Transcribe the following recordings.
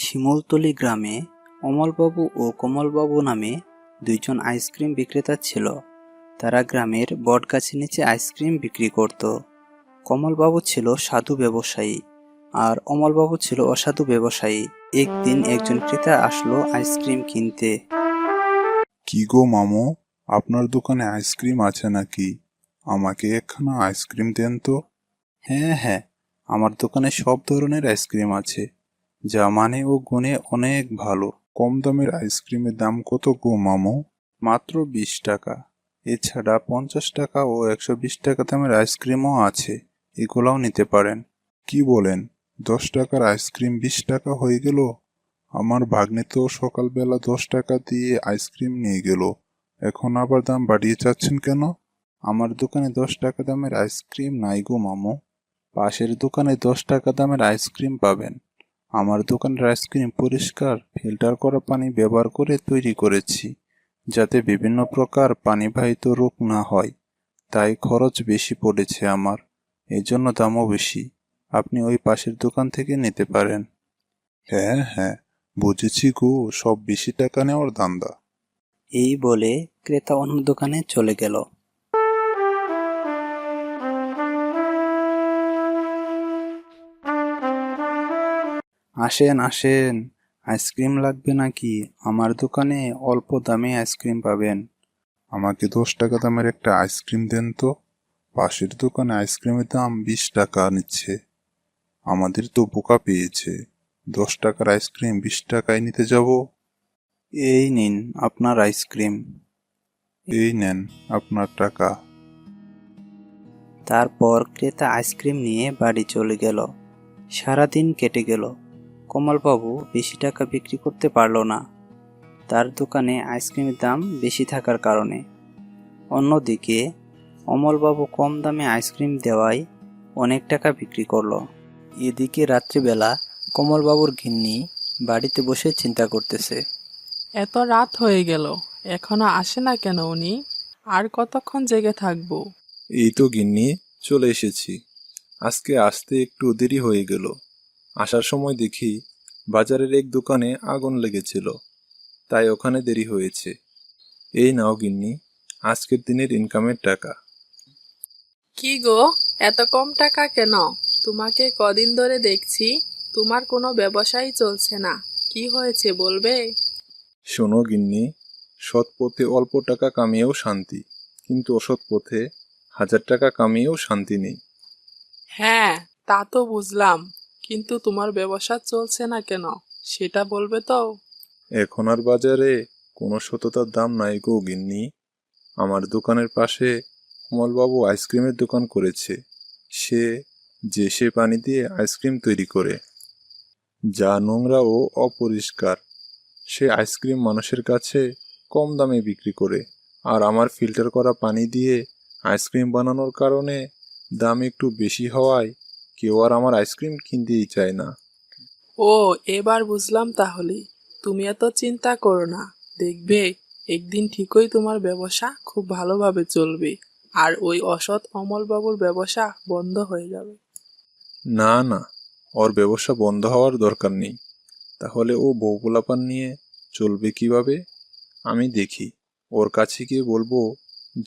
শিমুলতলী গ্রামে অমলবাবু ও কমলবাবু নামে দুইজন আইসক্রিম বিক্রেতা ছিল। তারা গ্রামের বটগাছের নিচে আইসক্রিম বিক্রি করত। কমলবাবু ছিল সাধু ব্যবসায়ী আর অমলবাবু ছিল অসাধু ব্যবসায়ী। একদিন একজন ক্রেতা আসলো আইসক্রিম কিনতে। কি গো মামু, আপনার দোকানে আইসক্রিম আছে নাকি? আমাকে একখানা আইসক্রিম দেন তো। হ্যাঁ হ্যাঁ, আমার দোকানে সব ধরনের আইসক্রিম আছে, যা মানে ও গুণে অনেক ভালো। কম দামের আইসক্রিমের দাম কত গো মামু? মাত্র 20 টাকা। এছাড়া 50 টাকা ও 120 টাকা দামের আইসক্রিমও আছে, এগুলাও নিতে পারেন। কি বলেন, 10 টাকার আইসক্রিম 20 টাকা হয়ে গেল? আমার ভাগ্নে তো সকালবেলা 10 টাকা দিয়ে আইসক্রিম নিয়ে গেল, এখন আবার দাম বাড়িয়ে চাচ্ছেন কেন? আমার দোকানে 10 টাকা দামের আইসক্রিম নাই গো মামু। পাশের দোকানে 10 টাকা দামের আইসক্রিম পাবেন। আমার দোকানের আইসক্রিম পরিষ্কার ফিল্টার করা পানি ব্যবহার করে তৈরি করেছি, যাতে বিভিন্ন প্রকার পানিবাহিত রোগ না হয়। তাই খরচ বেশি পড়েছে আমার, এই জন্য দামও বেশি। আপনি ওই পাশের দোকান থেকে নিতে পারেন। হ্যাঁ হ্যাঁ, বুঝেছি গো, সব বেশি টাকা নেওয়ার ধান্দা। এই বলে ক্রেতা অন্য দোকানে চলে গেল। আসেন আসেন, আইসক্রিম লাগবে নাকি? আমার দোকানে অল্প দামে আইসক্রিম পাবেন। আমাকে 10 টাকা দামের একটা আইসক্রিম দেন তো। পাশের দোকানে আইসক্রিমের দাম 20 টাকা নিচ্ছে। আমাদের তো বোকা পেয়েছে, 10 টাকার আইসক্রিম 20 টাকায় নিতে যাব। এই নিন আপনার আইসক্রিম। এই নেন আপনার টাকা। তারপর ক্রেতা আইসক্রিম নিয়ে বাড়ি চলে গেল। সারাদিন কেটে গেল। কমলবাবু বেশি টাকা বিক্রি করতে পারল না, তার দোকানে আইসক্রিমের দাম বেশি থাকার কারণে। অন্যদিকে অমলবাবু কম দামে আইসক্রিম দেওয়ায় অনেক টাকা বিক্রি করলো। এদিকে রাত্রিবেলা কমলবাবুর গিন্নি বাড়িতে বসে চিন্তা করতেছে। এত রাত হয়ে গেল, এখনো আসে না কেন উনি? আর কতক্ষণ জেগে থাকবো? এই তো গিন্নি, চলে এসেছি। আজকে আসতে একটু দেরি হয়ে গেল। আসার সময় দেখি বাজারের এক দোকানে আগুন লেগেছিল, তাই ওখানে দেরি হয়েছে। এই নাও গিন্নি, আজকের দিনের ইনকামের টাকা। কি গো, এত কম টাকা কেন? তোমাকে কদিন ধরে দেখছি, তোমার কোনো ব্যবসাই চলছে না। কি হয়েছে বলবে? শোনো গিন্নি, সৎ পথে অল্প টাকা কামিয়েও শান্তি, কিন্তু অসৎ পথে 1000 টাকা কামিয়েও শান্তি নেই। হ্যাঁ, তা তো বুঝলাম, কিন্তু তোমার ব্যবসা চলছে না কেন সেটা বলবে তো? এখন আর বাজারে কোনো সততার দাম নাই গো গিন্নি। আমার দোকানের পাশে কমলবাবু আইসক্রিমের দোকান করেছে। সে পানি দিয়ে আইসক্রিম তৈরি করে, যা নোংরা ও অপরিষ্কার। সে আইসক্রিম মানুষের কাছে কম দামে বিক্রি করে, আর আমার ফিল্টার করা পানি দিয়ে আইসক্রিম বানানোর কারণে দাম একটু বেশি হওয়ায় কেউ আর আমার আইসক্রিম কিনতেই চায় না। ও, এবার বুঝলাম তাহলে। তুমি এত চিন্তা করো না, দেখবে একদিন ঠিকই তোমার ব্যবসা খুব ভালোভাবে চলবে, আর ওই অসৎ অমলবাবুর ব্যবসা বন্ধ হয়ে যাবে। না না, ওর ব্যবসা বন্ধ হওয়ার দরকার নেই। তাহলে ও বউ পোলাপান নিয়ে চলবে কিভাবে? আমি দেখি, ওর কাছে গিয়ে বলবো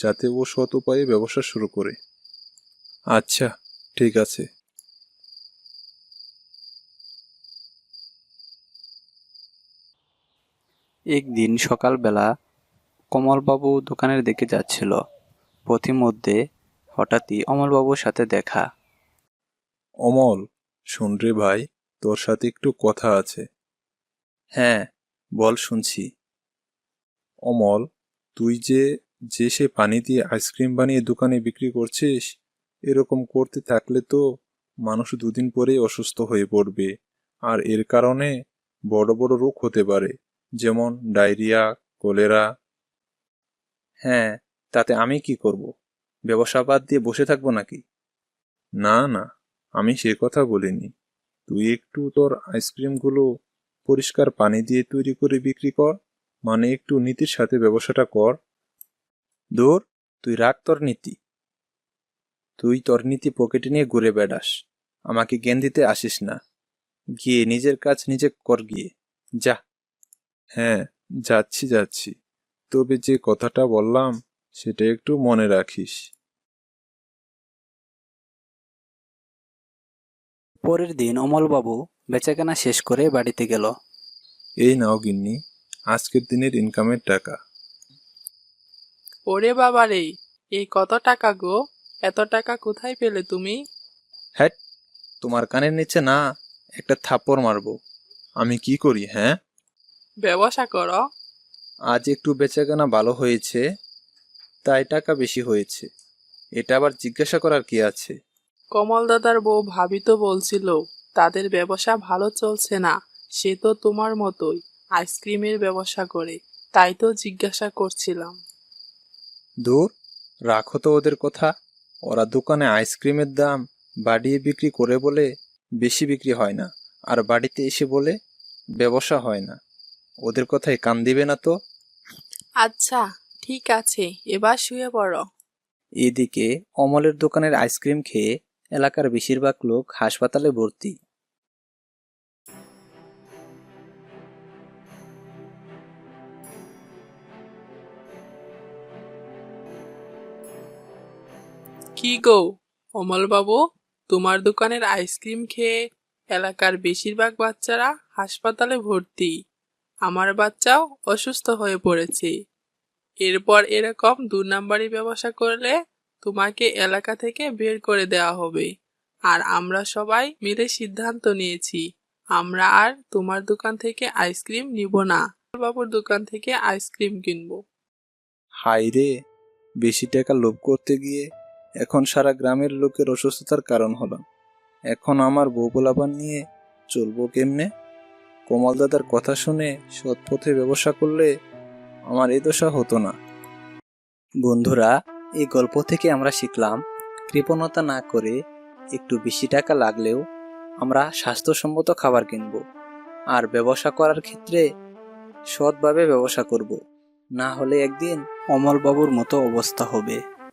যাতে ও সৎ উপায়ে ব্যবসা শুরু করে। আচ্ছা, ঠিক আছে। একদিন সকালবেলা কমলবাবু দোকানের দিকে যাচ্ছিল। পথিমধ্যে হঠাৎই অমলবাবুর সাথে দেখা। অমল, শোন রে ভাই, তোর সাথে একটু কথা আছে। হ্যাঁ, বল, শুনছি। অমল, তুই যে সে পানি দিয়ে আইসক্রিম বানিয়ে দোকানে বিক্রি করছিস, এরকম করতে থাকলে তো মানুষ দুদিন পরেই অসুস্থ হয়ে পড়বে, আর এর কারণে বড় বড় রোগ হতে পারে, যেমন ডায়রিয়া, কলেরা। হ্যাঁ, তাতে আমি কি করব? ব্যবসা বাদ দিয়ে বসে থাকবো নাকি? না না, আমি সে কথা বলিনি। তুই একটু তোর আইসক্রিমগুলো পরিষ্কার পানি দিয়ে তৈরি করে বিক্রি কর, মানে একটু নীতির সাথে ব্যবসাটা কর। দূর, তুই রাখ তোর নীতি। তুই তোর নীতি পকেটে নিয়ে ঘুরে বেড়াস, আমাকে জ্ঞান দিতে আসিস না। গিয়ে নিজের কাজ নিজে কর গিয়ে, যা। হ্যাঁ, যাচ্ছি। তবে যে কথাটা বললাম সেটা একটু মনে রাখিস। পরের দিন অমলবাবু বেচাকেনা শেষ করে বাড়িতে গেল। এই নাও গিন্নি, আজকের দিনের ইনকামের টাকা। ওরে বাবা রে, এই কত টাকা গো! এত টাকা কোথায় পেলে তুমি? হ্যাট, তোমার কানের নিচে না একটা থাপ্পড় মারবো। আমি কি করি হ্যাঁ? ব্যবসা করো? আজ একটু বেচাকেনা ভালো হয়েছে, তাই টাকা বেশি হয়েছে। এটা আবার জিজ্ঞাসা করার কি আছে? কমল দাদার বউ ভাবি তো বলছিল তাদের ব্যবসা ভালো চলছে না। সে তো তোমার মতোই আইসক্রিমের ব্যবসা করে, তাই তো জিজ্ঞাসা করছিলাম। দূর, রাখো তো ওদের কথা। ওরা দোকানে আইসক্রিমের দাম বাড়িয়ে বিক্রি করে বলে বেশি বিক্রি হয় না, আর বাড়িতে এসে বলে ব্যবসা হয় না। ওদের কথায় কান দিবে না তো। আচ্ছা, ঠিক আছে, এবার শুয়ে পড়ো। এদিকে অমলের দোকানের আইসক্রিম খেয়ে এলাকার বেশিরভাগ লোক হাসপাতালে ভর্তি। কি গো অমল বাবু, তোমার দোকানের আইসক্রিম খেয়ে এলাকার বেশিরভাগ বাচ্চারা হাসপাতালে ভর্তি। আমার বাচ্চাও অসুস্থ হয়ে পড়েছে। এরপর এরকম 2 নাম্বারি ব্যবসা করলে তোমাকে এলাকা থেকে বের করে দেওয়া হবে। আর আমরা সবাই মিলে সিদ্ধান্ত নিয়েছি আমরা আর তোমার দোকান থেকে আইসক্রিম নিব না, বাবুর দোকান থেকে আইসক্রিম কিনবো। হাই রে, বেশি টাকা লোভ করতে গিয়ে এখন সারা গ্রামের লোকের অসুস্থতার কারণ হলাম। এখন আমার বউ পোলাপান নিয়ে চলবো কেমনে? কমল দাদার কথা শুনে সৎ পথে ব্যবসা করলে আমার এই দশা হতো না। বন্ধুরা, এই গল্প থেকে আমরা শিখলাম কৃপণতা না করে একটু বেশি টাকা লাগলেও আমরা স্বাস্থ্যসম্মত খাবার কিনব, আর ব্যবসা করার ক্ষেত্রে সৎভাবে ব্যবসা করব, না হলে একদিন অমলবাবুর মতো অবস্থা হবে।